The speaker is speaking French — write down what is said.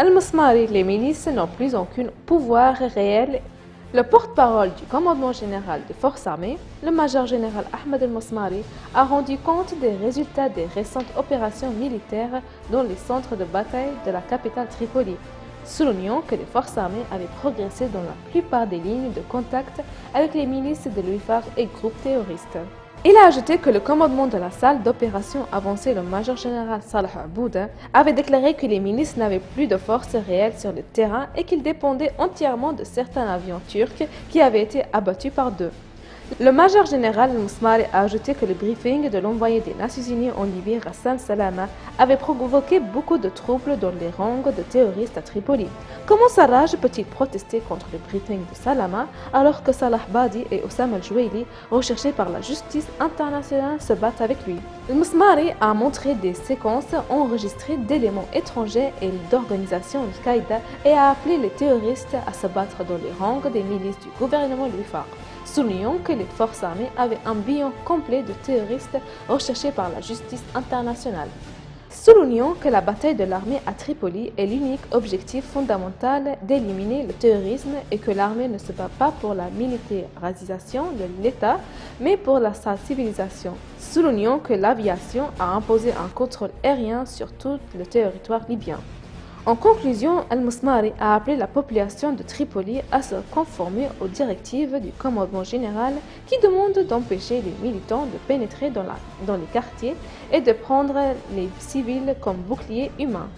Al-Masmari, les milices n'ont plus aucun pouvoir réel. Le porte-parole du commandement général des forces armées, le major général Ahmed al-Masmari, a rendu compte des résultats des récentes opérations militaires dans les centres de bataille de la capitale Tripoli, soulignant que les forces armées avaient progressé dans la plupart des lignes de contact avec les milices de l'UIFAR et groupes terroristes. Il a ajouté que le commandement de la salle d'opération avancée, le major général Salah Abouda, avait déclaré que les milices n'avaient plus de force réelle sur le terrain et qu'ils dépendaient entièrement de certains avions turcs qui avaient été abattus par d'eux. Le major général al-Masmari a ajouté que le briefing de l'envoyé des Nations Unies en Libye, Ghassan Salama, avait provoqué beaucoup de troubles dans les rangs de terroristes à Tripoli. Comment Sarraj peut-il protester contre le briefing de Salama alors que Salah Badi et Oussama al-Jouaili, recherchés par la justice internationale, se battent avec lui? Al-Masmari a montré des séquences enregistrées d'éléments étrangers et d'organisations Al-Qaïda et a appelé les terroristes à se battre dans les rangs des milices du gouvernement Lufar, soulignant que les forces armées avaient un bilan complet de terroristes recherchés par la justice internationale. Soulignant que la bataille de l'armée à Tripoli est l'unique objectif fondamental d'éliminer le terrorisme et que l'armée ne se bat pas pour la militarisation de l'État, mais pour sa civilisation. Soulignant que l'aviation a imposé un contrôle aérien sur tout le territoire libyen. En conclusion, Al-Masmari a appelé la population de Tripoli à se conformer aux directives du commandement général qui demande d'empêcher les militants de pénétrer dans les quartiers et de prendre les civils comme boucliers humains.